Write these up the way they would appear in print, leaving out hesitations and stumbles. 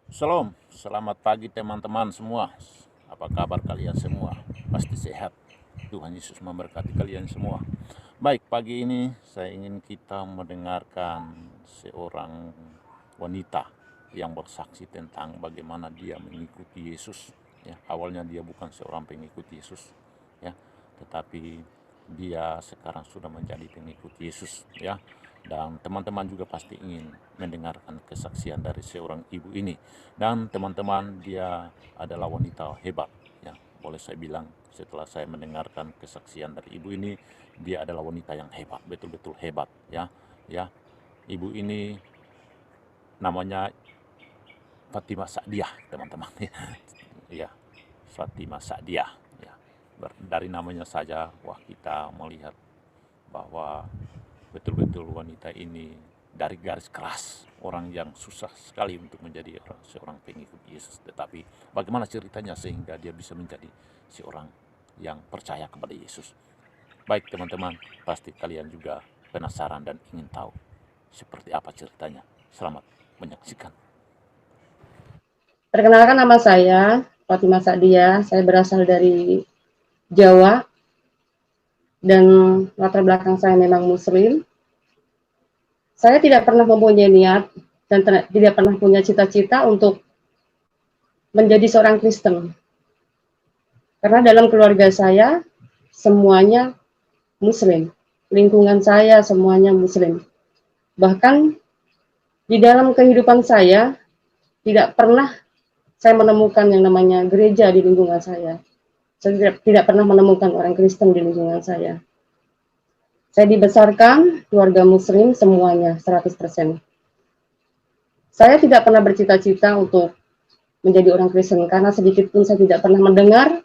Shalom, selamat pagi teman-teman semua. Apa kabar kalian semua? Pasti sehat. Tuhan Yesus memberkati kalian semua. Baik, pagi ini saya ingin kita mendengarkan seorang wanita yang bersaksi tentang bagaimana dia mengikuti Yesus. Ya, awalnya dia bukan seorang pengikut Yesus, ya, tetapi dia sekarang sudah menjadi pengikut Yesus, ya. Dan teman-teman juga pasti ingin mendengarkan kesaksian dari seorang ibu ini. Dan teman-teman, dia adalah wanita hebat, ya. Boleh saya bilang setelah saya mendengarkan kesaksian dari ibu ini, dia adalah wanita yang hebat, betul-betul hebat, ya. Ya, ibu ini namanya Fatimah Sa'diah, teman-teman. Ya, Fatimah Sa'diah. Ya, dari namanya saja, wah, kita melihat bahwa betul-betul wanita ini dari garis keras, orang yang susah sekali untuk menjadi seorang pengikut Yesus. Tetapi bagaimana ceritanya sehingga dia bisa menjadi seorang yang percaya kepada Yesus. Baik teman-teman, pasti kalian juga penasaran dan ingin tahu seperti apa ceritanya. Selamat menyaksikan. Perkenalkan, nama saya Fatimah Sa'diah. Saya berasal dari Jawa dan latar belakang saya memang Muslim. Saya tidak pernah mempunyai niat dan tidak pernah punya cita-cita untuk menjadi seorang Kristen. Karena dalam keluarga saya semuanya Muslim. Lingkungan saya semuanya Muslim. Bahkan di dalam kehidupan saya tidak pernah saya menemukan yang namanya gereja di lingkungan saya. Saya tidak pernah menemukan orang Kristen di lingkungan saya. Saya dibesarkan keluarga Muslim semuanya 100%. Saya tidak pernah bercita-cita untuk menjadi orang Kristen karena sedikit pun saya tidak pernah mendengar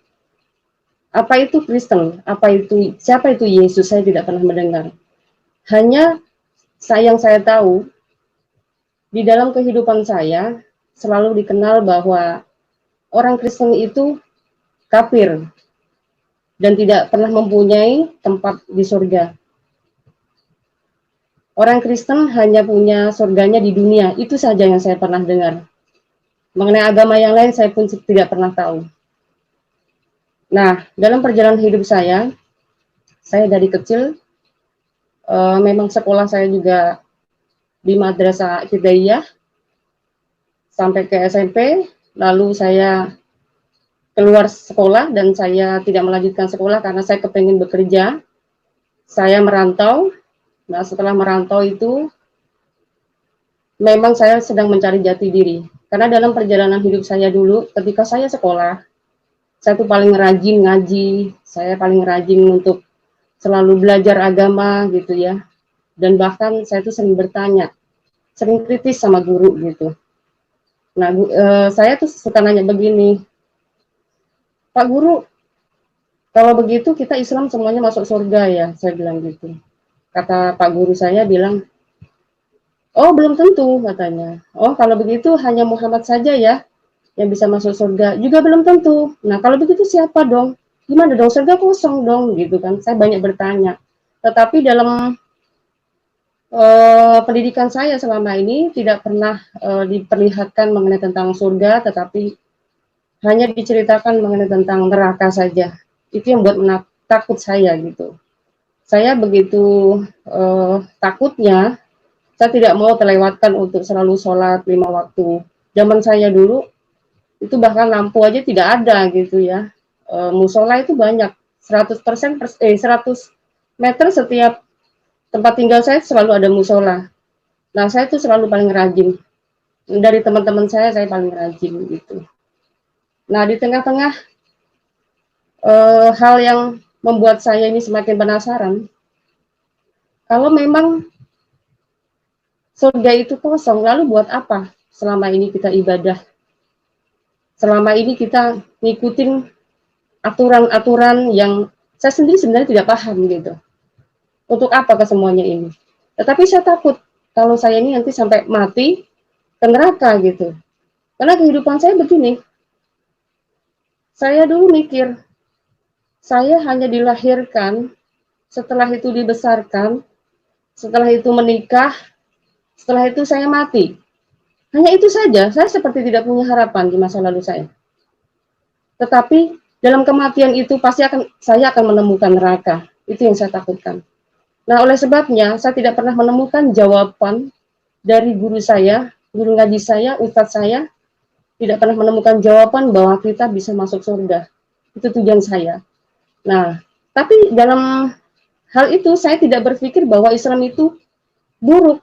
apa itu Kristen, siapa itu Yesus, saya tidak pernah mendengar. Hanya yang saya tahu di dalam kehidupan saya selalu dikenal bahwa orang Kristen itu kafir dan tidak pernah mempunyai tempat di surga. Orang Kristen hanya punya surganya di dunia, itu saja yang saya pernah dengar. Mengenai agama yang lain saya pun tidak pernah tahu. Nah, dalam perjalanan hidup saya dari kecil memang sekolah saya juga di Madrasah Ibtidaiyah sampai ke SMP, lalu saya keluar sekolah dan saya tidak melanjutkan sekolah karena saya kepengen bekerja. Saya merantau. Nah, setelah merantau itu memang saya sedang mencari jati diri. Karena dalam perjalanan hidup saya dulu, ketika saya sekolah, saya tuh paling rajin ngaji, saya paling rajin untuk selalu belajar agama gitu ya. Dan bahkan saya tuh sering bertanya, sering kritis sama guru gitu. Nah, saya tuh suka nanya begini, Pak Guru, kalau begitu kita Islam semuanya masuk surga ya, saya bilang gitu. Kata Pak Guru saya bilang, oh belum tentu katanya. Oh kalau begitu hanya Muhammad saja ya yang bisa masuk surga, juga belum tentu. Nah kalau begitu siapa dong? Gimana dong, surga kosong dong gitu kan. Saya banyak bertanya. Tetapi dalam pendidikan saya selama ini tidak pernah diperlihatkan mengenai tentang surga, tetapi hanya diceritakan mengenai tentang neraka saja. Itu yang buat takut saya gitu. Saya begitu takutnya, saya tidak mau terlewatkan untuk selalu sholat 5 waktu. Zaman saya dulu itu bahkan lampu aja tidak ada gitu ya. Musola itu banyak, 100 meter setiap tempat tinggal saya selalu ada musola. Nah saya itu selalu paling rajin. Dari teman-teman saya paling rajin gitu. Nah di tengah-tengah hal yang membuat saya ini semakin penasaran, kalau memang surga itu kosong, lalu buat apa selama ini kita ibadah? Selama ini kita ngikutin aturan-aturan yang saya sendiri sebenarnya tidak paham gitu. Untuk apa ke semuanya ini? Tetapi saya takut kalau saya ini nanti sampai mati ke neraka gitu. Karena kehidupan saya begini. Saya dulu mikir, saya hanya dilahirkan, setelah itu dibesarkan, setelah itu menikah, setelah itu saya mati. Hanya itu saja, saya seperti tidak punya harapan di masa lalu saya. Tetapi dalam kematian itu pasti saya akan menemukan neraka. Itu yang saya takutkan. Nah, oleh sebabnya saya tidak pernah menemukan jawaban dari guru saya, guru ngaji saya, ustadz saya, tidak pernah menemukan jawaban bahwa kita bisa masuk surga. Itu tujuan saya. Nah, tapi dalam hal itu saya tidak berpikir bahwa Islam itu buruk,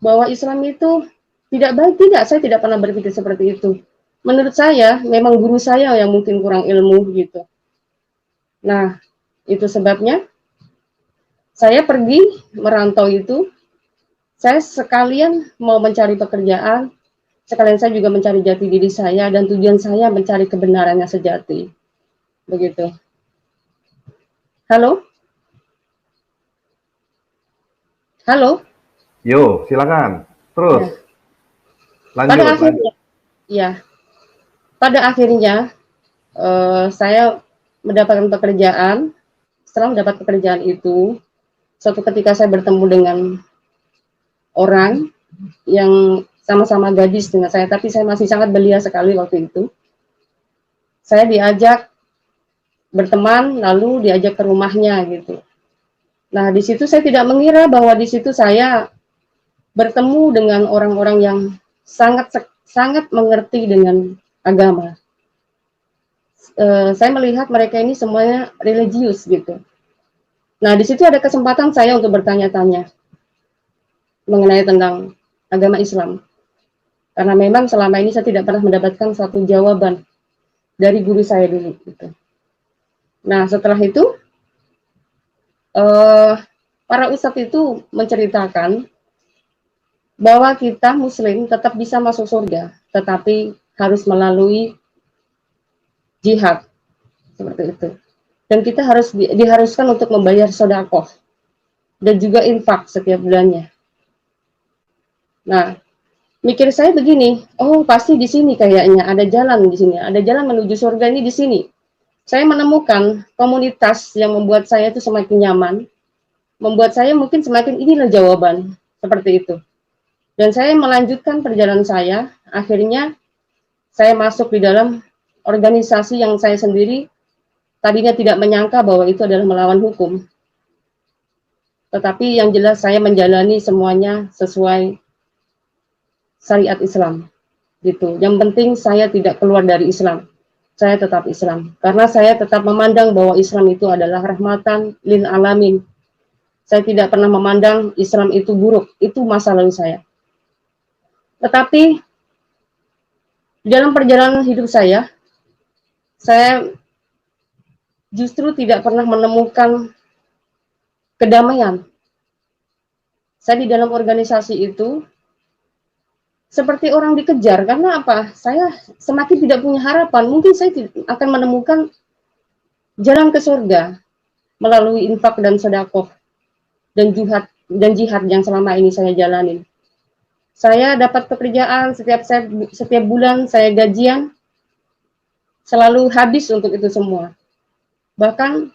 bahwa Islam itu tidak baik. Tidak, saya tidak pernah berpikir seperti itu. Menurut saya, memang guru saya yang mungkin kurang ilmu gitu. Nah, itu sebabnya saya pergi merantau itu. Saya sekalian mau mencari pekerjaan, sekalian saya juga mencari jati diri saya, dan tujuan saya mencari kebenaran yang sejati. Begitu. Halo? Halo? Yo, silakan. Terus, Ya. Pada lanjut. akhirnya, ya, pada akhirnya saya mendapatkan pekerjaan. Setelah mendapat pekerjaan itu, suatu ketika saya bertemu dengan orang yang sama-sama gadis dengan saya, tapi saya masih sangat belia sekali waktu itu. Saya diajak berteman, lalu diajak ke rumahnya gitu. Nah, di situ saya tidak mengira bahwa di situ saya bertemu dengan orang-orang yang sangat mengerti dengan agama. Saya melihat mereka ini semuanya religius gitu. Nah, di situ ada kesempatan saya untuk bertanya-tanya mengenai tentang agama Islam. Karena memang selama ini saya tidak pernah mendapatkan satu jawaban dari guru saya dulu. Gitu. Nah, setelah itu, para ustadz itu menceritakan bahwa kita Muslim tetap bisa masuk surga, tetapi harus melalui jihad, seperti itu. Dan kita harus diharuskan untuk membayar sedekah dan juga infak setiap bulannya. Nah, mikir saya begini, oh pasti di sini kayaknya ada jalan di sini, ada jalan menuju surga ini di sini. Saya menemukan komunitas yang membuat saya itu semakin nyaman, membuat saya mungkin semakin inilah jawaban, seperti itu. Dan saya melanjutkan perjalanan saya, akhirnya saya masuk di dalam organisasi yang saya sendiri tadinya tidak menyangka bahwa itu adalah melawan hukum. Tetapi yang jelas saya menjalani semuanya sesuai syariat Islam. Gitu. Yang penting saya tidak keluar dari Islam. Saya tetap Islam. Karena saya tetap memandang bahwa Islam itu adalah rahmatan lil alamin. Saya tidak pernah memandang Islam itu buruk. Itu masa lalu saya. Tetapi dalam perjalanan hidup saya justru tidak pernah menemukan kedamaian. Saya di dalam organisasi itu seperti orang dikejar, karena apa? Saya semakin tidak punya harapan. Mungkin saya akan menemukan jalan ke surga melalui infak dan sedekah dan jihad yang selama ini saya jalanin. Saya dapat pekerjaan setiap bulan saya gajian, selalu habis untuk itu semua. Bahkan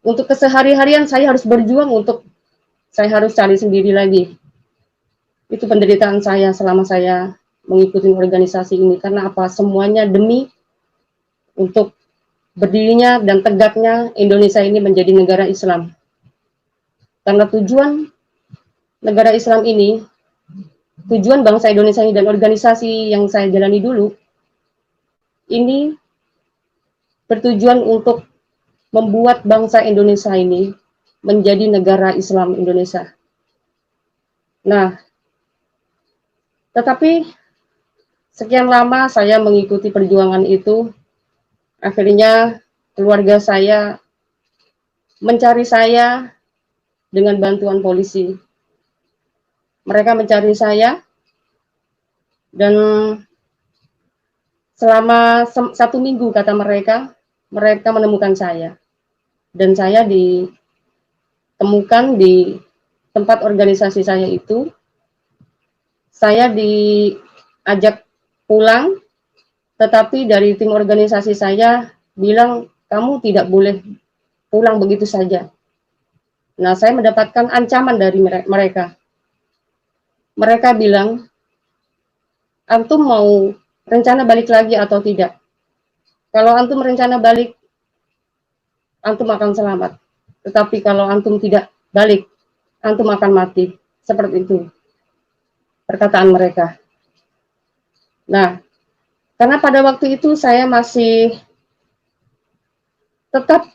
untuk kesehari-harian saya harus berjuang saya harus cari sendiri lagi. Itu penderitaan saya selama saya mengikuti organisasi ini. Karena apa? Semuanya demi untuk berdirinya dan tegaknya Indonesia ini menjadi negara Islam. Karena tujuan negara Islam ini, tujuan bangsa Indonesia ini dan organisasi yang saya jalani dulu, ini bertujuan untuk membuat bangsa Indonesia ini menjadi negara Islam Indonesia. Nah, tetapi sekian lama saya mengikuti perjuangan itu, akhirnya keluarga saya mencari saya dengan bantuan polisi. Mereka mencari saya dan selama 1 minggu kata mereka menemukan saya. Dan saya ditemukan di tempat organisasi saya itu. Saya diajak pulang, tetapi dari tim organisasi saya bilang, kamu tidak boleh pulang begitu saja. Nah, saya mendapatkan ancaman dari mereka. Mereka bilang, antum mau rencana balik lagi atau tidak. Kalau antum rencana balik, antum akan selamat. Tetapi kalau antum tidak balik, antum akan mati. Seperti itu perkataan mereka. Nah, karena pada waktu itu saya masih tetap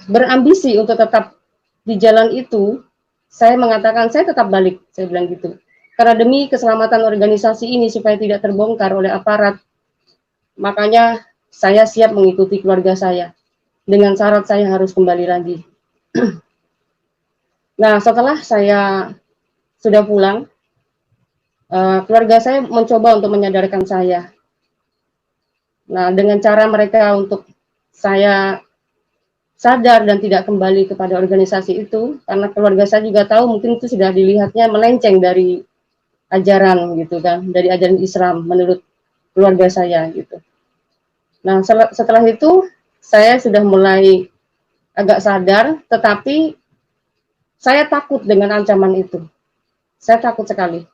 berambisi untuk tetap di jalan itu, saya mengatakan saya tetap balik, saya bilang gitu. Karena demi keselamatan organisasi ini supaya tidak terbongkar oleh aparat, makanya saya siap mengikuti keluarga saya. Dengan syarat saya harus kembali lagi. Nah, setelah saya sudah pulang, keluarga saya mencoba untuk menyadarkan saya. Nah, dengan cara mereka untuk saya sadar dan tidak kembali kepada organisasi itu, karena keluarga saya juga tahu mungkin itu sudah dilihatnya melenceng dari ajaran gitu kan, dari ajaran Islam menurut keluarga saya gitu. Nah, setelah itu saya sudah mulai agak sadar, tetapi saya takut dengan ancaman itu. Saya takut sekali.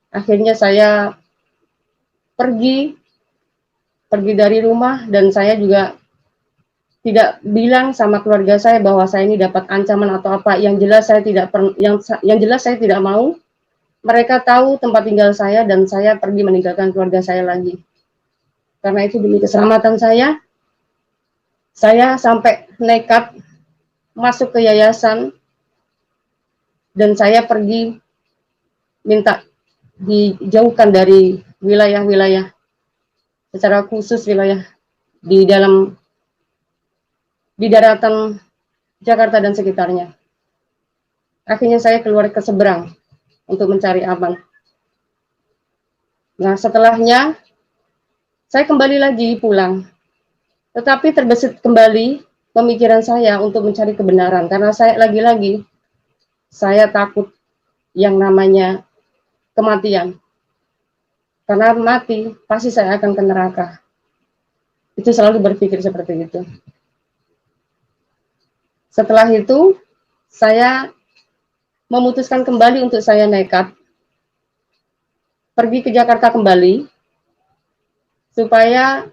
Akhirnya saya pergi dari rumah, dan saya juga tidak bilang sama keluarga saya bahwa saya ini dapat ancaman atau apa. Yang jelas saya tidak yang jelas saya tidak mau mereka tahu tempat tinggal saya dan saya pergi meninggalkan keluarga saya lagi. Karena itu demi keselamatan saya sampai nekat masuk ke yayasan dan saya pergi minta dijauhkan dari wilayah-wilayah, secara khusus wilayah di daratan Jakarta dan sekitarnya. Akhirnya saya keluar ke seberang untuk mencari aman. Nah, setelahnya saya kembali lagi pulang. Tetapi terbesit kembali pemikiran saya untuk mencari kebenaran, karena saya lagi-lagi saya takut yang namanya kematian. Karena mati, pasti saya akan ke neraka. Itu selalu berpikir seperti itu. Setelah itu, saya memutuskan kembali untuk saya nekat pergi ke Jakarta kembali, supaya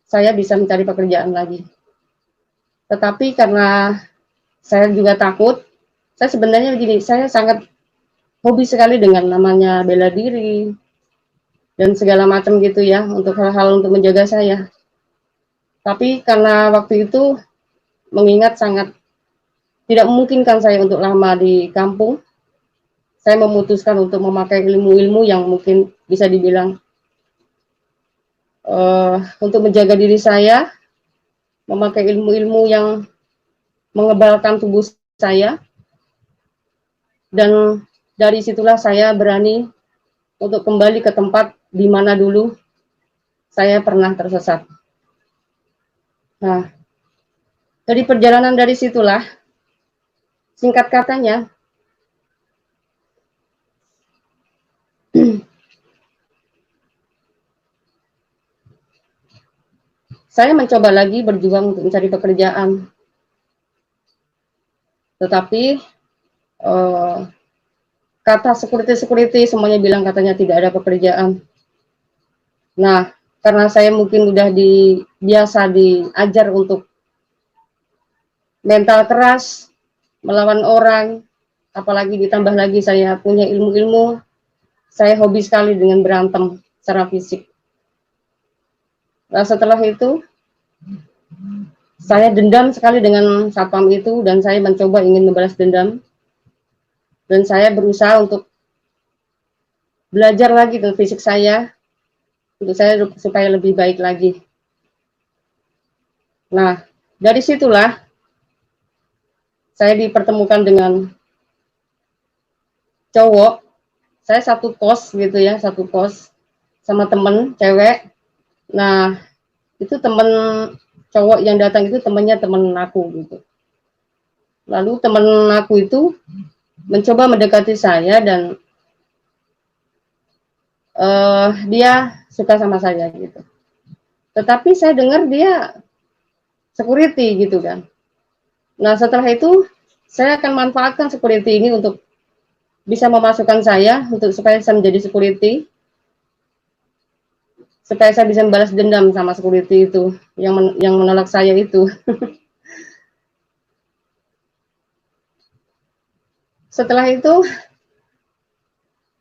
saya bisa mencari pekerjaan lagi. Tetapi karena saya juga takut, saya sebenarnya begini, saya sangat hobi sekali dengan namanya bela diri dan segala macam gitu ya, untuk hal-hal untuk menjaga saya. Tapi karena waktu itu mengingat sangat tidak memungkinkan saya untuk lama di kampung, saya memutuskan untuk memakai ilmu-ilmu yang mungkin bisa dibilang untuk menjaga diri saya, memakai ilmu-ilmu yang mengebalkan tubuh saya, dan dari situlah saya berani untuk kembali ke tempat di mana dulu saya pernah tersesat. Nah, dari perjalanan dari situlah, singkat katanya, saya mencoba lagi berjuang untuk mencari pekerjaan. Tetapi kata security semuanya bilang katanya tidak ada pekerjaan. Nah, karena saya mungkin udah biasa diajar untuk mental keras, melawan orang, apalagi ditambah lagi saya punya ilmu-ilmu, saya hobi sekali dengan berantem secara fisik. Nah, setelah itu, saya dendam sekali dengan satpam itu, dan saya mencoba ingin membalas dendam. Dan saya berusaha untuk belajar lagi tentang fisik saya, untuk saya supaya lebih baik lagi. Nah, dari situlah saya dipertemukan dengan cowok. Saya satu kos gitu ya, satu kos sama temen cewek. Nah, itu temen cowok yang datang itu temennya temen aku gitu. Lalu temen aku itu mencoba mendekati saya, dan dia suka sama saya gitu. Tetapi saya dengar dia security gitu kan. Nah, setelah itu saya akan manfaatkan security ini untuk bisa memasukkan saya untuk supaya saya menjadi security, supaya saya bisa membalas dendam sama security itu yang menolak saya itu. Setelah itu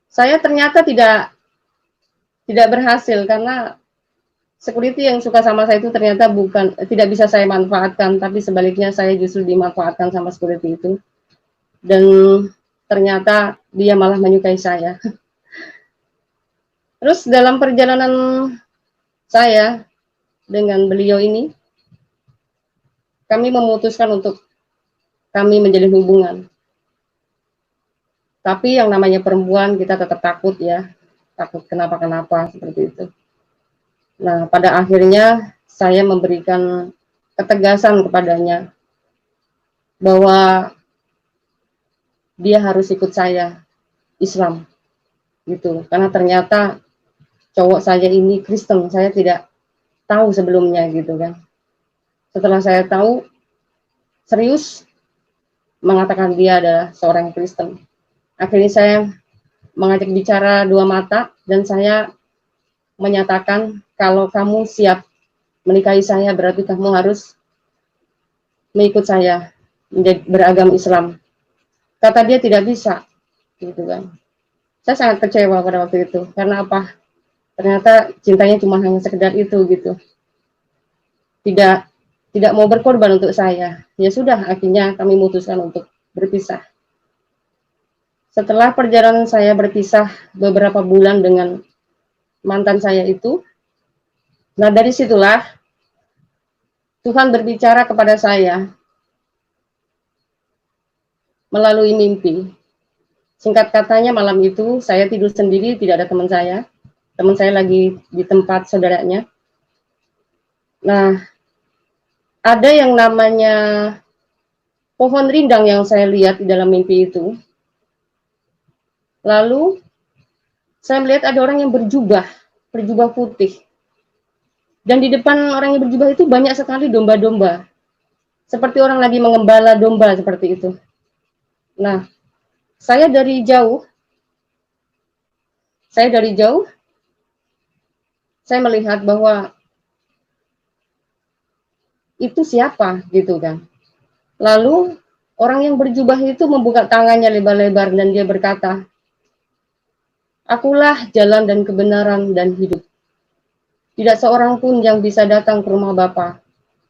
saya ternyata tidak berhasil karena security yang suka sama saya itu ternyata tidak bisa saya manfaatkan, tapi sebaliknya saya justru dimanfaatkan sama security itu. Dan ternyata dia malah menyukai saya. Terus dalam perjalanan saya dengan beliau ini, kami memutuskan untuk kami menjalin hubungan. Tapi yang namanya perempuan kita tetap takut ya, takut kenapa-kenapa seperti itu. Nah, pada akhirnya saya memberikan ketegasan kepadanya bahwa dia harus ikut saya Islam gitu. Karena ternyata cowok saya ini Kristen, saya tidak tahu sebelumnya gitu kan. Setelah saya tahu, serius mengatakan dia adalah seorang Kristen. Akhirnya saya mengajak bicara dua mata dan saya menyatakan kalau kamu siap menikahi saya berarti kamu harus mengikut saya beragam Islam. Kata dia tidak bisa, gitu kan. Saya sangat kecewa pada waktu itu karena apa? Ternyata cintanya cuma hanya sekedar itu gitu. Tidak mau berkorban untuk saya. Ya sudah, akhirnya kami memutuskan untuk berpisah. Setelah perjalanan saya berpisah beberapa bulan dengan mantan saya itu, nah dari situlah Tuhan berbicara kepada saya melalui mimpi. Singkat katanya malam itu saya tidur sendiri, tidak ada teman saya. Teman saya lagi di tempat saudaranya. Nah, ada yang namanya pohon rindang yang saya lihat di dalam mimpi itu. Lalu saya melihat ada orang yang berjubah putih. Dan di depan orang yang berjubah itu banyak sekali domba-domba. Seperti orang lagi mengembala domba seperti itu. Nah, saya dari jauh, saya melihat bahwa itu siapa gitu kan. Lalu orang yang berjubah itu membuka tangannya lebar-lebar dan dia berkata, "Akulah jalan dan kebenaran dan hidup. Tidak seorang pun yang bisa datang ke rumah Bapa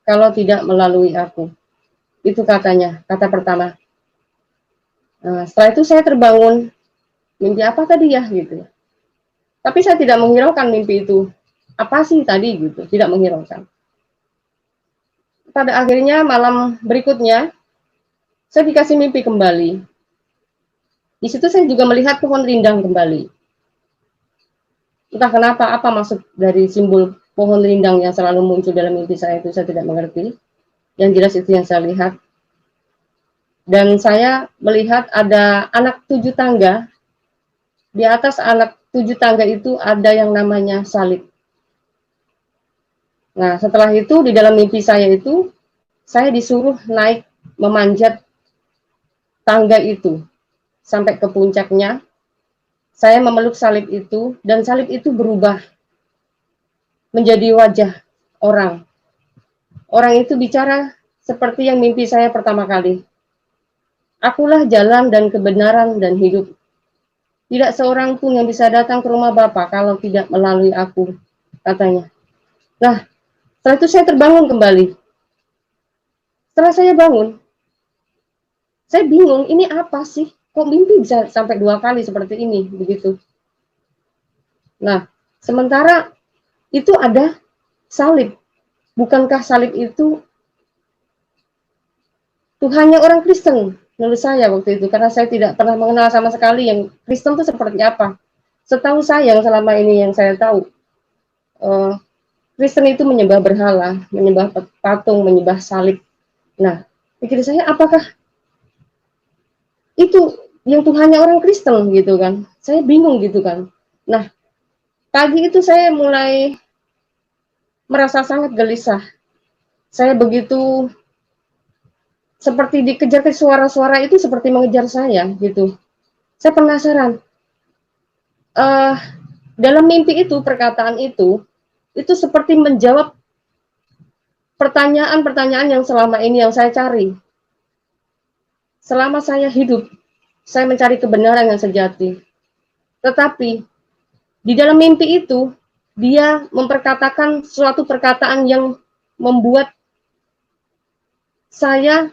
kalau tidak melalui aku." Itu katanya, kata pertama. Nah, setelah itu saya terbangun, mimpi apa tadi ya gitu. Tapi saya tidak menghiraukan mimpi itu. Apa sih tadi gitu, tidak menghiraukan. Pada akhirnya malam berikutnya, saya dikasih mimpi kembali. Di situ saya juga melihat pohon rindang kembali. Entah kenapa, apa maksud dari simbol pohon rindang yang selalu muncul dalam mimpi saya itu, saya tidak mengerti. Yang jelas itu yang saya lihat. Dan saya melihat ada anak 7 tangga. Di atas anak 7 tangga itu ada yang namanya salib. Nah, setelah itu di dalam mimpi saya itu, saya disuruh naik memanjat tangga itu sampai ke puncaknya. Saya memeluk salib itu dan salib itu berubah menjadi wajah orang. Orang itu bicara seperti yang mimpi saya pertama kali. Akulah jalan dan kebenaran dan hidup. Tidak seorang pun yang bisa datang ke rumah Bapa kalau tidak melalui aku, katanya. Nah, setelah itu saya terbangun kembali. Setelah saya bangun, saya bingung, ini apa sih? Kok mimpi bisa sampai 2 kali seperti ini, begitu. Nah, sementara itu ada salib. Bukankah salib itu Tuhannya orang Kristen? Menurut saya waktu itu, karena saya tidak pernah mengenal sama sekali yang Kristen itu seperti apa. Setahu saya yang selama ini yang saya tahu, Kristen itu menyembah berhala, menyembah patung, menyembah salib. Nah, pikir saya apakah itu yang Tuhannya orang Kristen gitu kan? Saya bingung gitu kan. Nah, pagi itu saya mulai merasa sangat gelisah. Saya begitu seperti dikejar ke suara-suara itu seperti mengejar saya gitu. Saya penasaran. Dalam mimpi itu, perkataan itu seperti menjawab pertanyaan-pertanyaan yang selama ini yang saya cari. Selama saya hidup, saya mencari kebenaran yang sejati. Tetapi di dalam mimpi itu, dia memperkatakan suatu perkataan yang membuat saya,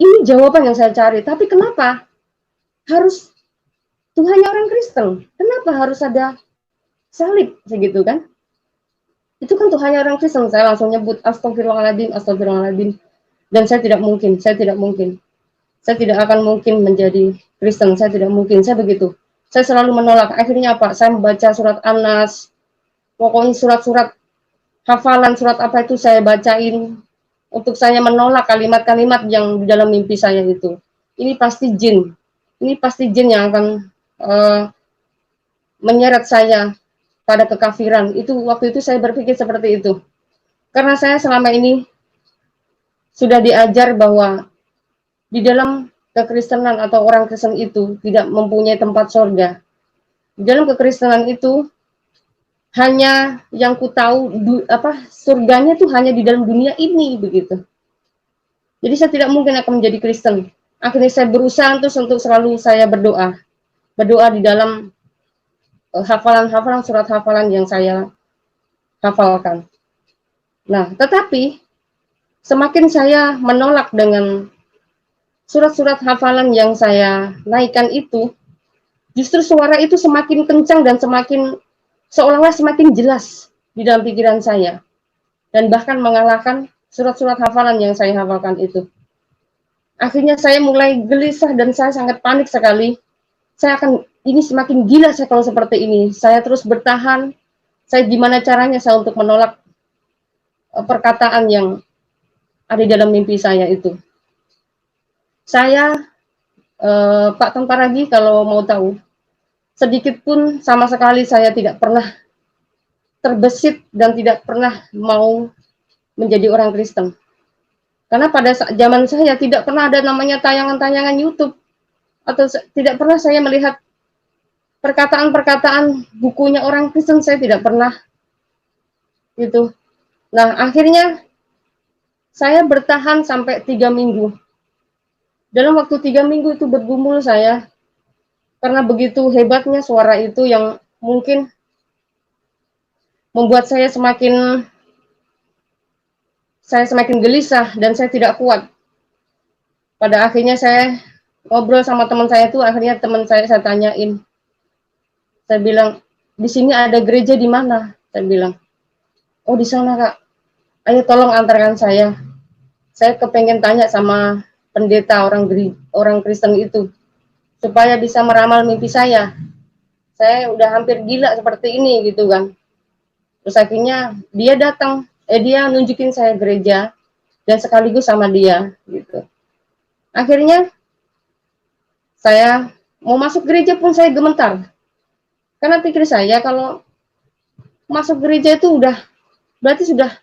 ini jawaban yang saya cari. Tapi kenapa harus Tuhannya orang Kristen? Kenapa harus ada salib segitu kan? Itu kan Tuhannya orang Kristen. Saya langsung nyebut astagfirullahaladzim, astagfirullahaladzim. Dan saya tidak mungkin. Saya tidak akan mungkin menjadi Kristen. Saya tidak mungkin. Saya begitu. Saya selalu menolak. Akhirnya apa? Saya membaca surat An-Nas, pokoknya surat-surat hafalan, surat apa itu saya bacain untuk saya menolak kalimat-kalimat yang di dalam mimpi saya itu. Ini pasti jin. Ini pasti jin yang akan menyeret saya pada kekafiran. Itu waktu itu saya berpikir seperti itu. Karena saya selama ini sudah diajar bahwa di dalam kekristenan atau orang Kristen itu tidak mempunyai tempat surga. Di dalam kekristenan itu hanya yang ku tahu surganya itu hanya di dalam dunia ini begitu. Jadi saya tidak mungkin akan menjadi Kristen. Akhirnya saya berusaha untuk selalu saya berdoa di dalam hafalan surat hafalan yang saya hafalkan. Nah, tetapi semakin saya menolak dengan surat-surat hafalan yang saya naikkan itu, justru suara itu semakin kencang dan semakin seolah-olah semakin jelas di dalam pikiran saya. Dan bahkan mengalahkan surat-surat hafalan yang saya hafalkan itu. Akhirnya saya mulai gelisah dan saya sangat panik sekali. Ini semakin gila saya kalau seperti ini. Saya terus bertahan. Saya gimana caranya saya untuk menolak perkataan yang ada di dalam mimpi saya itu. Saya, Pak Tantaragi, kalau mau tahu, sedikit pun sama sekali saya tidak pernah terbesit dan tidak pernah mau menjadi orang Kristen. Karena pada zaman saya tidak pernah ada namanya tayangan-tayangan YouTube, atau tidak pernah saya melihat perkataan-perkataan bukunya orang Kristen, saya tidak pernah. Gitu. Nah, akhirnya saya bertahan sampai 3 minggu. Dalam waktu 3 minggu itu bergumul saya, karena begitu hebatnya suara itu yang mungkin membuat saya semakin gelisah dan saya tidak kuat. Pada akhirnya saya ngobrol sama teman saya itu, akhirnya teman saya tanyain. Saya bilang, di sini ada gereja di mana? Saya bilang, oh di sana Kak. Ayo tolong antarkan saya. Saya kepengen tanya sama pendeta orang Kristen itu supaya bisa meramal mimpi saya. Saya udah hampir gila seperti ini gitu kan. Terus akhirnya dia datang, dia nunjukin saya gereja dan sekaligus sama dia gitu. Akhirnya saya mau masuk gereja pun saya gemetar. Karena pikir saya kalau masuk gereja itu berarti sudah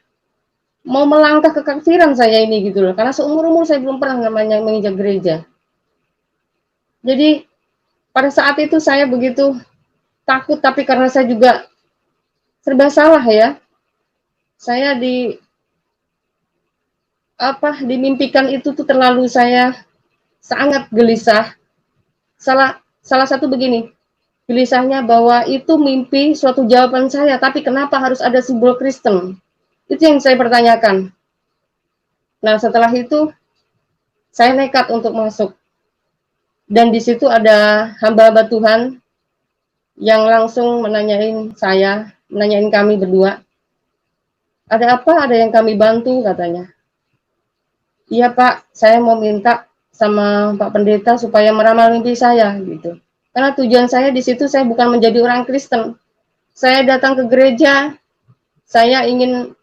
mau melangkah ke kekafiran saya ini gitu loh. Karena seumur-umur saya belum pernah namanya menginjak gereja. Jadi pada saat itu saya begitu takut, tapi karena saya juga serba salah ya. Saya dimimpikan itu tuh terlalu saya sangat gelisah. Salah satu begini, gelisahnya bahwa itu mimpi suatu jawaban saya, tapi kenapa harus ada simbol Kristen? Itu yang saya pertanyakan. Nah, setelah itu saya nekat untuk masuk. Dan di situ ada hamba-hamba Tuhan yang langsung menanyain kami berdua. Ada apa? Ada yang kami bantu katanya. Iya Pak, saya mau minta sama Pak Pendeta supaya meramal mimpi saya gitu. Karena tujuan saya di situ saya bukan menjadi orang Kristen. Saya datang ke gereja, saya ingin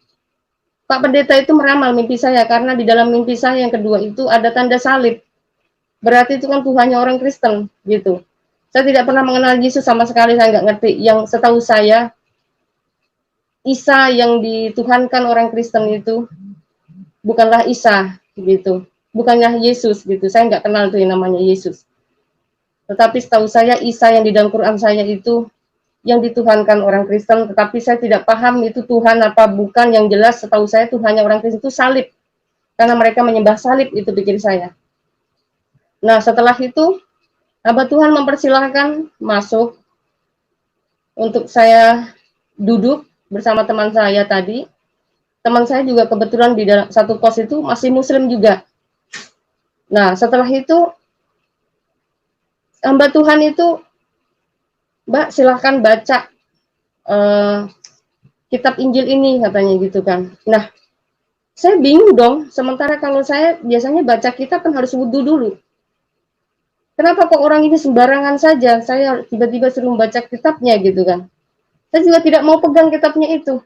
Pak Pendeta itu meramal mimpi saya, karena di dalam mimpi saya yang kedua itu ada tanda salib. Berarti itu kan Tuhannya orang Kristen, gitu. Saya tidak pernah mengenal Yesus sama sekali, saya nggak ngerti. Yang setahu saya, Isa yang dituhankan orang Kristen itu bukanlah Isa, gitu. Bukanlah Yesus, gitu. Saya nggak kenal tuh yang namanya Yesus. Tetapi setahu saya Isa yang di dalam Quran saya itu yang dituhankan orang Kristen, tetapi saya tidak paham itu Tuhan apa bukan. Yang jelas setahu saya Tuhannya orang Kristen itu salib, karena mereka menyembah salib, itu pikir saya. Nah, setelah itu hamba Tuhan mempersilahkan masuk untuk saya duduk bersama teman saya tadi. Teman saya juga kebetulan di dalam satu kos itu masih Muslim juga. Nah, setelah itu hamba Tuhan itu, Mbak silahkan baca kitab Injil ini, katanya gitu kan. Nah, saya bingung dong, sementara kalau saya biasanya baca kitab kan harus wudhu dulu. Kenapa kok orang ini sembarangan saja, saya tiba-tiba suruh membaca kitabnya gitu kan. Saya juga tidak mau pegang kitabnya itu.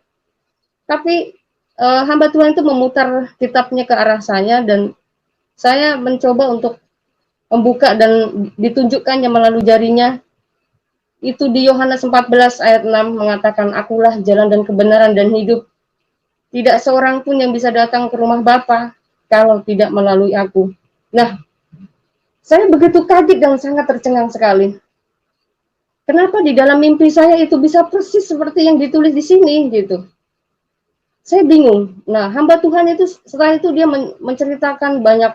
Tapi hamba Tuhan itu memutar kitabnya ke arah saya, dan saya mencoba untuk membuka dan ditunjukkannya melalui jarinya. Itu di Yohanes 14 ayat 6 mengatakan, akulah jalan dan kebenaran dan hidup. Tidak seorang pun yang bisa datang ke rumah Bapa kalau tidak melalui aku. Nah, saya begitu kaget dan sangat tercengang sekali. Kenapa di dalam mimpi saya itu bisa persis seperti yang ditulis di sini gitu. Saya bingung. Nah, hamba Tuhan itu setelah itu dia menceritakan banyak,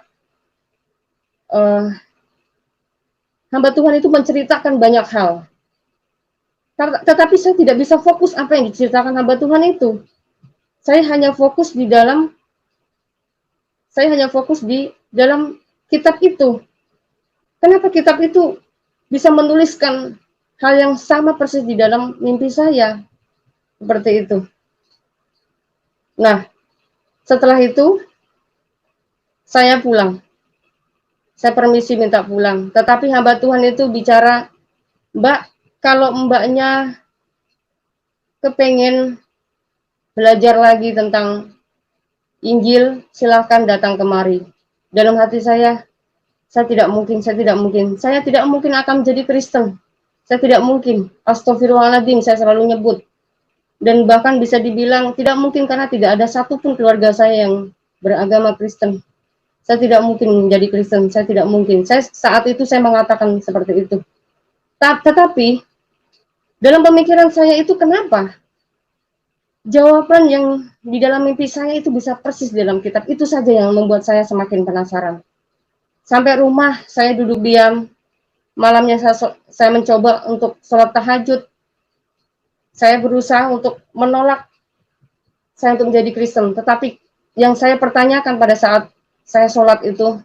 hamba Tuhan itu menceritakan banyak hal. Tetapi saya tidak bisa fokus apa yang diceritakan hamba Tuhan itu. Saya hanya fokus di dalam kitab itu. Kenapa kitab itu bisa menuliskan hal yang sama persis di dalam mimpi saya? Seperti itu. Nah, setelah itu saya pulang. Saya permisi minta pulang. Tetapi hamba Tuhan itu bicara, Mbak, kalau mbaknya kepengen belajar lagi tentang Injil, silahkan datang kemari. Dalam hati saya tidak mungkin. Saya tidak mungkin akan menjadi Kristen. Saya tidak mungkin. Astagfirullahaladzim, saya selalu nyebut. Dan bahkan bisa dibilang tidak mungkin, karena tidak ada satupun keluarga saya yang beragama Kristen. Saya tidak mungkin menjadi Kristen, saya tidak mungkin. Saat itu saya mengatakan seperti itu. Tetapi dalam pemikiran saya itu, kenapa jawaban yang di dalam mimpi saya itu bisa persis di dalam kitab itu saja yang membuat saya semakin penasaran. Sampai rumah saya duduk diam, malamnya saya mencoba untuk sholat tahajud. Saya berusaha untuk menolak saya untuk menjadi Kristen, tetapi yang saya pertanyakan pada saat saya sholat itu,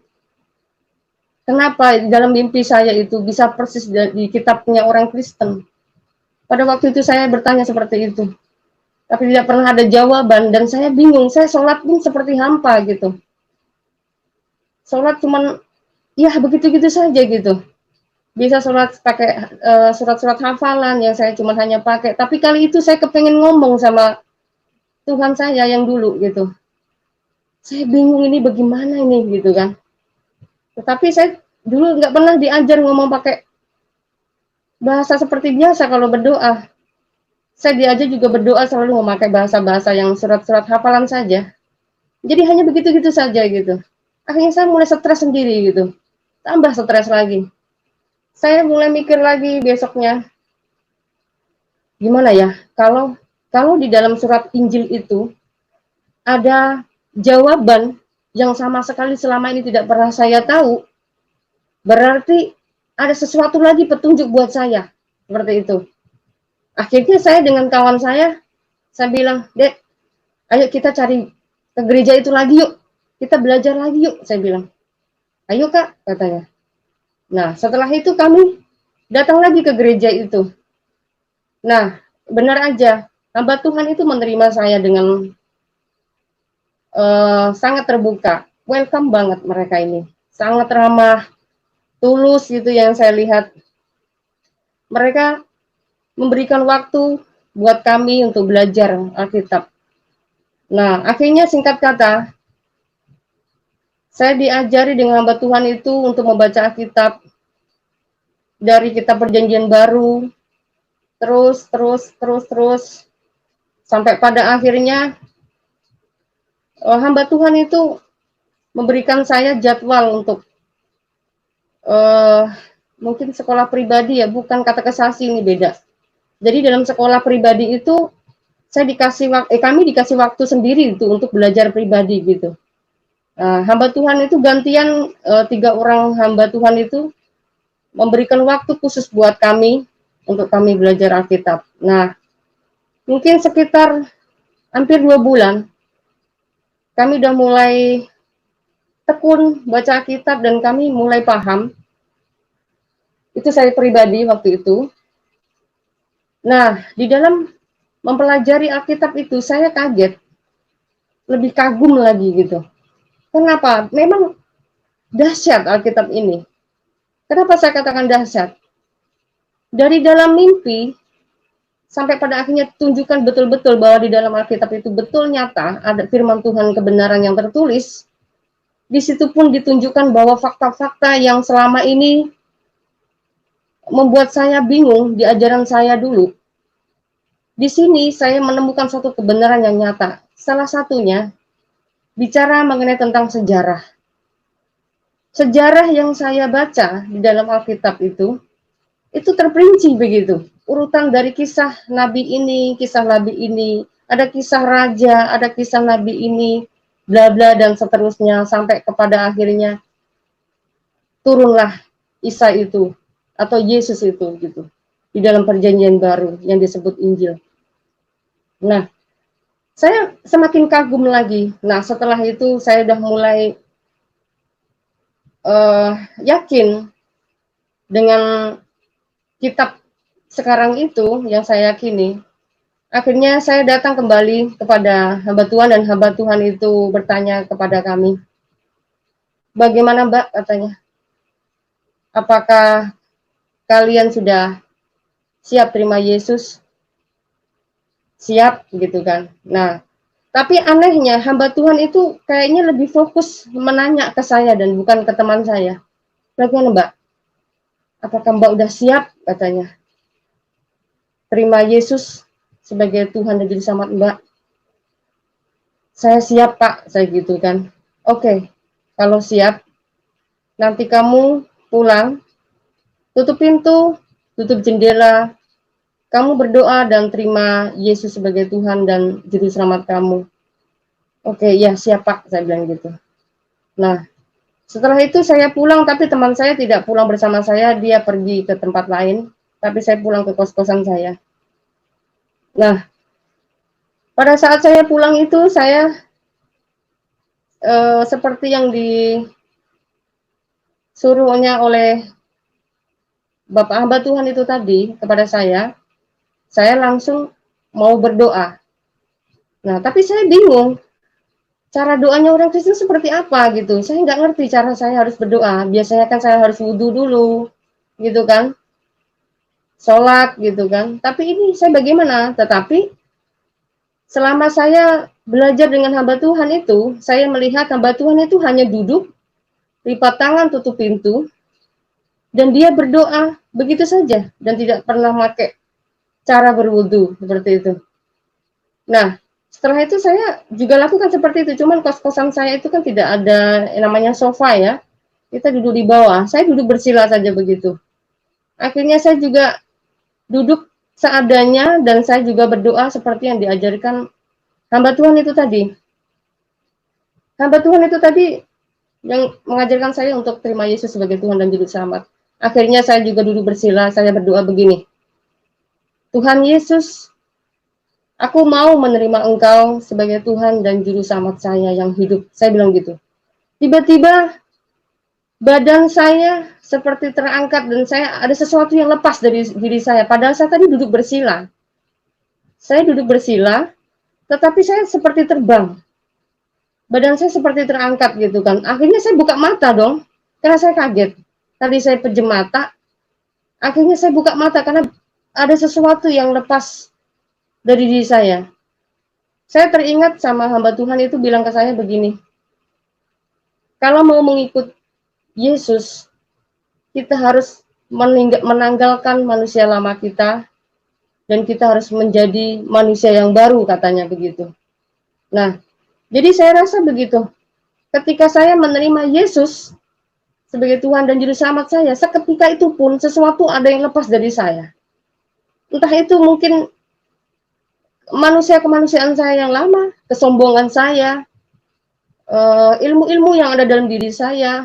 kenapa dalam mimpi saya itu bisa persis di kitabnya orang Kristen? Pada waktu itu saya bertanya seperti itu, tapi tidak pernah ada jawaban, dan saya bingung. Saya sholat pun seperti hampa gitu. Sholat cuman ya begitu-gitu saja gitu. Bisa sholat pakai surat-surat hafalan yang saya cuma hanya pakai. Tapi kali itu saya kepengen ngomong sama Tuhan saya yang dulu gitu. Saya bingung ini bagaimana ini gitu kan. Tetapi saya dulu nggak pernah diajar ngomong pakai bahasa seperti biasa kalau berdoa. Saya diajar juga berdoa selalu memakai bahasa-bahasa yang surat-surat hafalan saja. Jadi hanya begitu-gitu saja gitu. Akhirnya saya mulai stres sendiri gitu. Tambah stres lagi. Saya mulai mikir lagi besoknya, gimana ya, kalau di dalam surat Injil itu ada jawaban yang sama sekali selama ini tidak pernah saya tahu, berarti ada sesuatu lagi petunjuk buat saya, seperti itu. Akhirnya saya dengan kawan saya bilang, Dek, ayo kita cari ke gereja itu lagi yuk, kita belajar lagi yuk, saya bilang. Ayo Kak, katanya. Nah, setelah itu kami datang lagi ke gereja itu. Nah, benar aja, hamba Tuhan itu menerima saya dengan sangat terbuka. Welcome banget mereka ini. Sangat ramah, tulus gitu yang saya lihat. Mereka memberikan waktu buat kami untuk belajar Alkitab. Nah, akhirnya singkat kata, saya diajari dengan hamba Tuhan itu untuk membaca Alkitab dari kitab Perjanjian Baru, terus sampai pada akhirnya hamba Tuhan itu memberikan saya jadwal untuk mungkin sekolah pribadi ya, bukan kata kesasi, ini beda. Jadi dalam sekolah pribadi itu kami dikasih waktu sendiri itu untuk belajar pribadi gitu. Hamba Tuhan itu gantian, 3 orang hamba Tuhan itu memberikan waktu khusus buat kami untuk kami belajar Alkitab. Nah, mungkin sekitar hampir 2 bulan kami udah mulai tekun baca Alkitab dan kami mulai paham. Itu saya pribadi waktu itu. Nah, di dalam mempelajari Alkitab itu saya kaget, lebih kagum lagi gitu. Kenapa? Memang dahsyat Alkitab ini. Kenapa saya katakan dahsyat? Dari dalam mimpi sampai pada akhirnya tunjukkan betul-betul bahwa di dalam Alkitab itu betul nyata ada firman Tuhan kebenaran yang tertulis. Di situ pun ditunjukkan bahwa fakta-fakta yang selama ini membuat saya bingung di ajaran saya dulu. Di sini saya menemukan satu kebenaran yang nyata. Salah satunya bicara mengenai tentang sejarah. Sejarah yang saya baca di dalam Alkitab itu terperinci begitu. Urutan dari kisah nabi ini, ada kisah raja, ada kisah nabi ini, bla bla dan seterusnya sampai kepada akhirnya turunlah Isa itu atau Yesus itu gitu di dalam perjanjian baru yang disebut Injil. Nah, saya semakin kagum lagi. Nah, setelah itu saya udah mulai yakin dengan kitab sekarang itu yang saya yakini. Akhirnya saya datang kembali kepada hamba Tuhan dan hamba Tuhan itu bertanya kepada kami, bagaimana Mbak, katanya, apakah kalian sudah siap terima Yesus? Siap gitu kan. Nah, tapi anehnya hamba Tuhan itu kayaknya lebih fokus menanya ke saya dan bukan ke teman saya. Bagaimana Mbak? Apakah Mbak udah siap, katanya, terima Yesus sebagai Tuhan dan Juru Selamat Mbak? Saya siap Pak, saya gitu kan. Oke, kalau siap, nanti kamu pulang, tutup pintu, tutup jendela, kamu berdoa dan terima Yesus sebagai Tuhan dan Juru Selamat kamu. Oke, ya siap Pak, saya bilang gitu. Nah, setelah itu saya pulang, tapi teman saya tidak pulang bersama saya, dia pergi ke tempat lain, tapi saya pulang ke kos-kosan saya. Nah, pada saat saya pulang itu, saya seperti yang disuruhnya oleh Bapak hamba Tuhan itu tadi kepada saya langsung mau berdoa. Nah, tapi saya bingung, cara doanya orang Kristen seperti apa gitu. Saya nggak ngerti cara saya harus berdoa. Biasanya kan saya harus wudhu dulu, gitu kan, sholat gitu kan. Tapi ini saya bagaimana? Tetapi selama saya belajar dengan hamba Tuhan itu, saya melihat hamba Tuhan itu hanya duduk, lipat tangan, tutup pintu, dan dia berdoa begitu saja, dan tidak pernah pakai cara berwudu seperti itu. Nah, setelah itu saya juga lakukan seperti itu, cuman kos-kosan saya itu kan tidak ada namanya sofa ya, kita duduk di bawah, saya duduk bersila saja begitu. Akhirnya saya juga duduk seadanya dan saya juga berdoa seperti yang diajarkan hamba Tuhan itu tadi. Hamba Tuhan itu tadi yang mengajarkan saya untuk terima Yesus sebagai Tuhan dan Juru Selamat. Akhirnya saya juga duduk bersila, saya berdoa begini, Tuhan Yesus, aku mau menerima Engkau sebagai Tuhan dan Juru Selamat saya yang hidup. Saya bilang gitu. Tiba-tiba badan saya seperti terangkat dan saya ada sesuatu yang lepas dari diri saya. Padahal saya tadi duduk bersila. Saya duduk bersila, tetapi saya seperti terbang. Badan saya seperti terangkat gitu kan. Akhirnya saya buka mata dong, karena saya kaget. Tadi saya pejam mata, akhirnya saya buka mata karena ada sesuatu yang lepas dari diri saya. Saya teringat sama hamba Tuhan itu bilang ke saya begini, kalau mau mengikut Yesus, kita harus menanggalkan manusia lama kita, dan kita harus menjadi manusia yang baru, katanya begitu. Nah, jadi saya rasa begitu. Ketika saya menerima Yesus sebagai Tuhan dan Juru Selamat saya, seketika itu pun sesuatu ada yang lepas dari saya. Entah itu mungkin kemanusiaan saya yang lama, kesombongan saya, ilmu-ilmu yang ada dalam diri saya,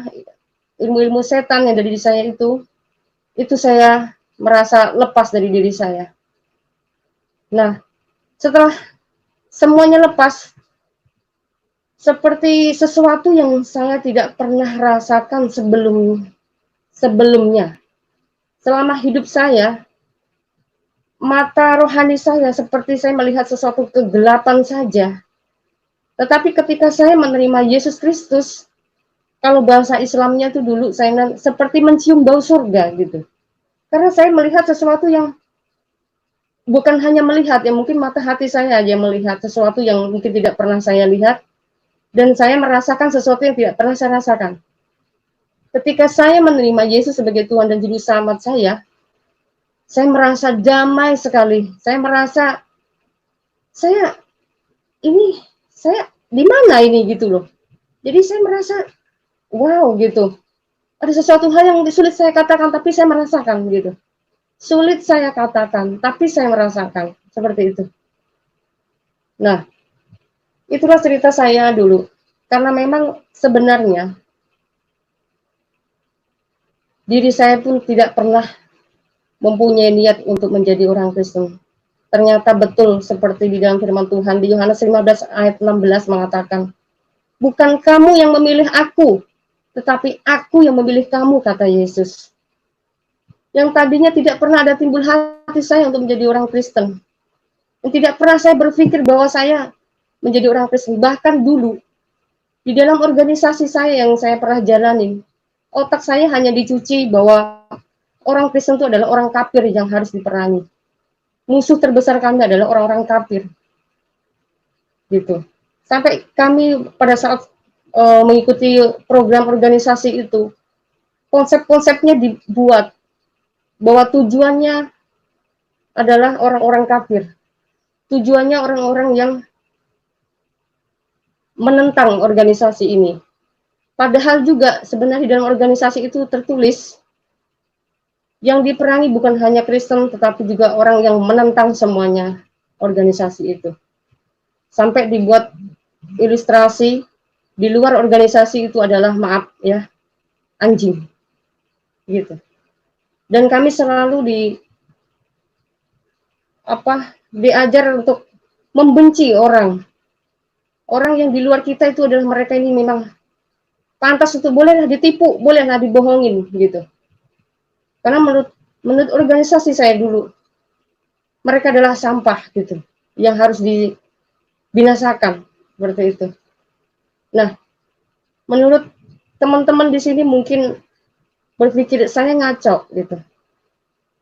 ilmu-ilmu setan yang ada di diri saya itu saya merasa lepas dari diri saya. Nah, setelah semuanya lepas, seperti sesuatu yang saya tidak pernah rasakan sebelumnya. Selama hidup saya, mata rohani saya seperti saya melihat sesuatu kegelapan saja. Tetapi ketika saya menerima Yesus Kristus, kalau bahasa Islamnya itu dulu saya seperti mencium bau surga gitu. Karena saya melihat sesuatu yang bukan hanya melihat, ya mungkin mata hati saya aja melihat sesuatu yang mungkin tidak pernah saya lihat. Dan saya merasakan sesuatu yang tidak pernah saya rasakan. Ketika saya menerima Yesus sebagai Tuhan dan Juru Selamat saya merasa damai sekali. Saya merasa, saya di mana ini gitu loh. Jadi saya merasa, wow gitu. Ada sesuatu hal yang sulit saya katakan, tapi saya merasakan gitu. Sulit saya katakan, tapi saya merasakan. Seperti itu. Nah, itulah cerita saya dulu. Karena memang sebenarnya diri saya pun tidak pernah mempunyai niat untuk menjadi orang Kristen. Ternyata betul seperti di dalam firman Tuhan di Yohanes 15 ayat 16 mengatakan, bukan kamu yang memilih aku, tetapi aku yang memilih kamu, kata Yesus. Yang tadinya tidak pernah ada timbul hati saya untuk menjadi orang Kristen. Dan tidak pernah saya berpikir bahwa saya menjadi orang Kristen. Bahkan dulu, di dalam organisasi saya yang saya pernah jalanin, otak saya hanya dicuci bahwa orang Kristen itu adalah orang kafir yang harus diperangi. Musuh terbesar kami adalah orang-orang kafir. Gitu. Sampai kami pada saat mengikuti program organisasi itu, konsep-konsepnya dibuat bahwa tujuannya adalah orang-orang kafir. Tujuannya orang-orang yang menentang organisasi ini. Padahal juga sebenarnya dalam organisasi itu tertulis yang diperangi bukan hanya Kristen, tetapi juga orang yang menentang semuanya organisasi itu. Sampai dibuat ilustrasi di luar organisasi itu adalah, maaf ya, anjing. Gitu. Dan kami selalu diajar untuk membenci orang. Orang yang di luar kita itu adalah mereka ini memang pantas untuk bolehlah ditipu, bolehlah dibohongin gitu. Karena menurut organisasi saya dulu, mereka adalah sampah gitu, yang harus dibinasakan seperti itu. Nah, menurut teman-teman di sini mungkin berpikir saya ngaco gitu.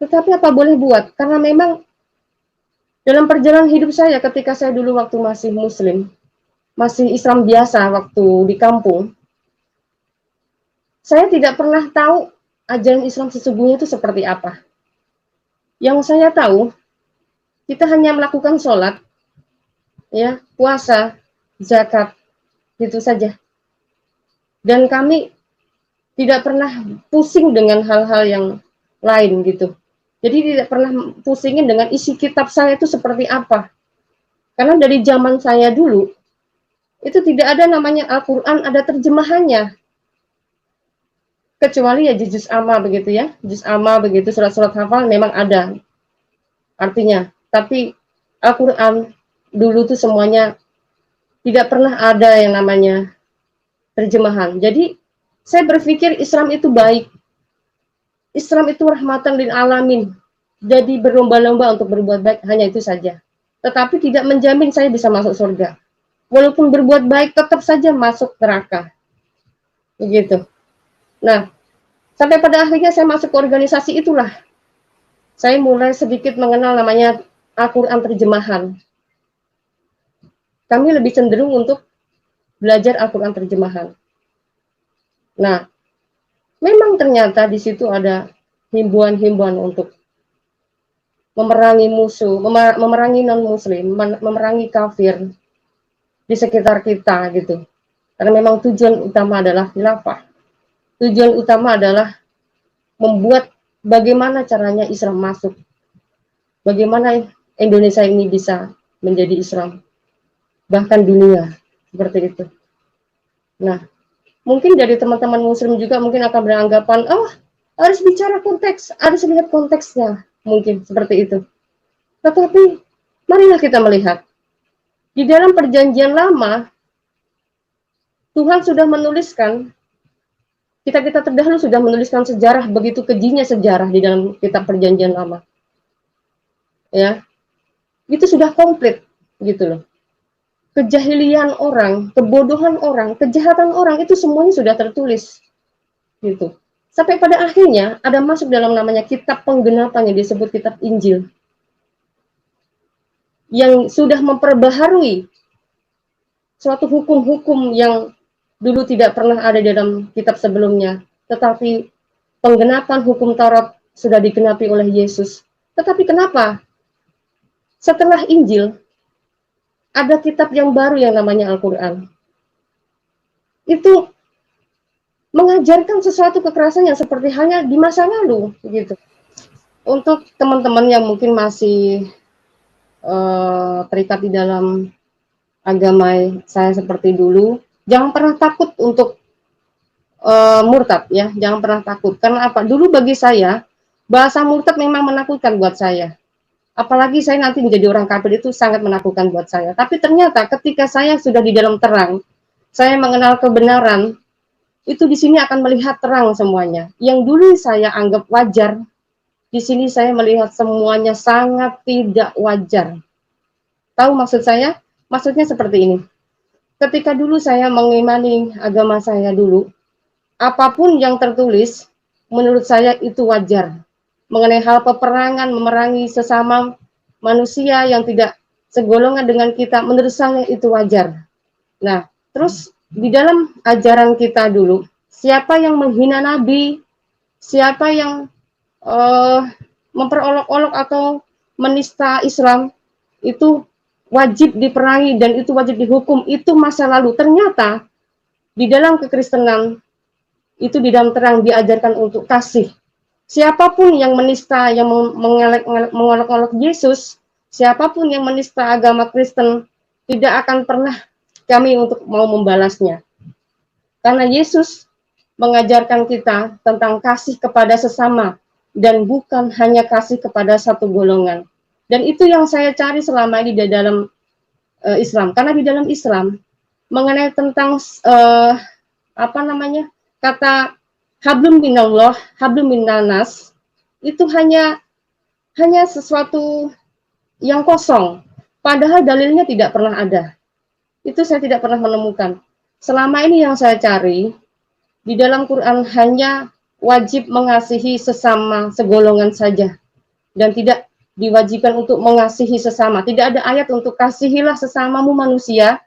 Tetapi apa boleh buat? Karena memang dalam perjalanan hidup saya ketika saya dulu waktu masih Muslim, masih Islam biasa waktu di kampung, saya tidak pernah tahu ajaran Islam sesungguhnya itu seperti apa. Yang saya tahu, kita hanya melakukan sholat, ya, puasa, zakat, gitu saja. Dan kami tidak pernah pusing dengan hal-hal yang lain gitu. Jadi tidak pernah pusingin dengan isi kitab saya itu seperti apa. Karena dari zaman saya dulu, itu tidak ada namanya Al-Quran, ada terjemahannya. Kecuali ya juz amma begitu ya. Juz amma begitu, surat-surat hafal memang ada artinya. Tapi Al-Quran dulu tuh semuanya tidak pernah ada yang namanya terjemahan. Jadi saya berpikir Islam itu baik. Islam itu rahmatan lil alamin. Jadi berlomba-lomba untuk berbuat baik, hanya itu saja. Tetapi tidak menjamin saya bisa masuk surga. Walaupun berbuat baik, tetap saja masuk neraka. Begitu. Nah, sampai pada akhirnya saya masuk ke organisasi itulah. Saya mulai sedikit mengenal namanya Al-Quran terjemahan. Kami lebih cenderung untuk belajar Al-Quran terjemahan. Nah, memang ternyata di situ ada himbauan-himbauan untuk memerangi musuh, memerangi non-muslim, memerangi kafir di sekitar kita gitu. Karena memang tujuan utama adalah khilafah. tujuan utama adalah membuat bagaimana caranya Islam masuk, bagaimana Indonesia ini bisa menjadi Islam, bahkan dunia, seperti itu. Nah, mungkin dari teman-teman Muslim juga mungkin akan beranggapan, oh harus bicara konteks, harus lihat konteksnya, mungkin seperti itu. Tetapi marilah kita melihat, di dalam perjanjian lama, Tuhan sudah menuliskan, kita terdahulu sudah menuliskan sejarah, begitu kejinya sejarah di dalam kitab perjanjian lama. Ya, itu sudah komplit, gitu loh. Kejahilian orang, kebodohan orang, kejahatan orang, itu semuanya sudah tertulis, gitu. Sampai pada akhirnya, ada masuk dalam namanya kitab penggenapan yang disebut kitab Injil, yang sudah memperbaharui suatu hukum-hukum yang dulu tidak pernah ada dalam kitab sebelumnya, tetapi penggenapan hukum Taurat sudah digenapi oleh Yesus. Tetapi kenapa setelah Injil ada kitab yang baru yang namanya Al-Quran? Itu mengajarkan sesuatu kekerasan yang seperti halnya di masa lalu, gitu. Untuk teman-teman yang mungkin masih terikat di dalam agama saya seperti dulu, jangan pernah takut untuk murtad, ya, jangan pernah takut. Karena apa? Dulu bagi saya bahasa murtad memang menakutkan buat saya. Apalagi saya nanti menjadi orang kafir, itu sangat menakutkan buat saya. Tapi ternyata ketika saya sudah di dalam terang, saya mengenal kebenaran, itu di sini akan melihat terang semuanya. Yang dulu saya anggap wajar, di sini saya melihat semuanya sangat tidak wajar. Tahu maksud saya? Maksudnya seperti ini. Ketika dulu saya mengimani agama saya dulu, apapun yang tertulis, menurut saya itu wajar. Mengenai hal peperangan, memerangi sesama manusia yang tidak segolongan dengan kita, menurut saya itu wajar. Nah, terus di dalam ajaran kita dulu, siapa yang menghina Nabi, siapa yang memperolok-olok atau menista Islam, itu wajib diperangi dan itu wajib dihukum, itu masa lalu. Ternyata di dalam kekristenan itu di dalam terang diajarkan untuk kasih. Siapapun yang menista, yang mengolok-olok Yesus, siapapun yang menista agama Kristen, tidak akan pernah kami untuk mau membalasnya. Karena Yesus mengajarkan kita tentang kasih kepada sesama, dan bukan hanya kasih kepada satu golongan. Dan itu yang saya cari selama ini di dalam Islam. Karena di dalam Islam, mengenai tentang kata hablum minallah, hablum minannas, itu hanya sesuatu yang kosong, padahal dalilnya tidak pernah ada. Itu saya tidak pernah menemukan. Selama ini yang saya cari, di dalam Quran hanya wajib mengasihi sesama segolongan saja, dan tidak diwajibkan untuk mengasihi sesama. Tidak ada ayat untuk kasihilah sesamamu manusia,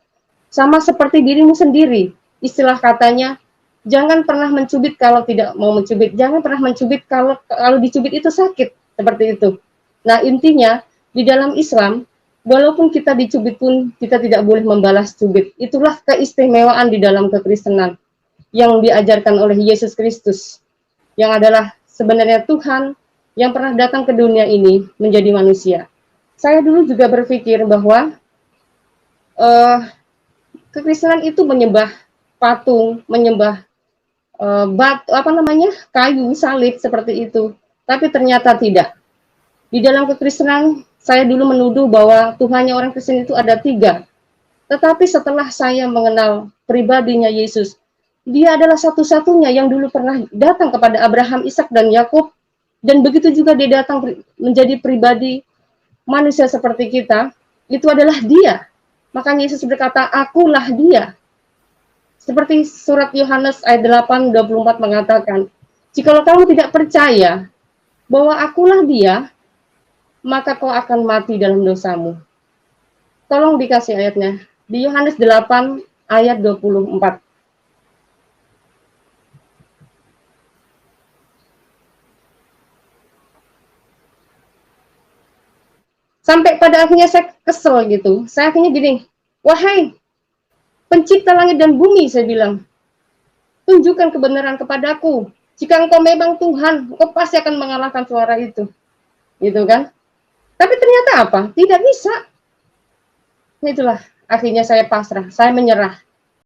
sama seperti dirimu sendiri. Istilah katanya, jangan pernah mencubit kalau tidak mau mencubit. Jangan pernah mencubit kalau dicubit itu sakit. Seperti itu. Nah, intinya, di dalam Islam, walaupun kita dicubit pun, kita tidak boleh membalas cubit. Itulah keistimewaan di dalam kekristenan yang diajarkan oleh Yesus Kristus, yang adalah sebenarnya Tuhan yang pernah datang ke dunia ini menjadi manusia. Saya dulu juga berpikir bahwa kekristenan itu menyembah patung, menyembah kayu, salib, seperti itu. Tapi ternyata tidak. Di dalam kekristenan, saya dulu menuduh bahwa Tuhannya orang Kristen itu ada 3. Tetapi setelah saya mengenal pribadinya Yesus, dia adalah satu-satunya yang dulu pernah datang kepada Abraham, Ishak, dan Yakub. Dan begitu juga dia datang menjadi pribadi manusia seperti kita, itu adalah dia. Makanya Yesus berkata, akulah dia. Seperti surat Yohanes ayat 8:24 mengatakan, jikalau kamu tidak percaya bahwa akulah dia, maka kau akan mati dalam dosamu. Tolong dikasih ayatnya. Di Yohanes 8 ayat 24. Sampai pada akhirnya saya kesel gitu. Saya akhirnya gini, wahai pencipta langit dan bumi, saya bilang, tunjukkan kebenaran kepadaku. Jika engkau memang Tuhan, engkau pasti akan mengalahkan suara itu. Gitu kan? Tapi ternyata apa? Tidak bisa. Nah, itulah akhirnya saya pasrah, saya menyerah.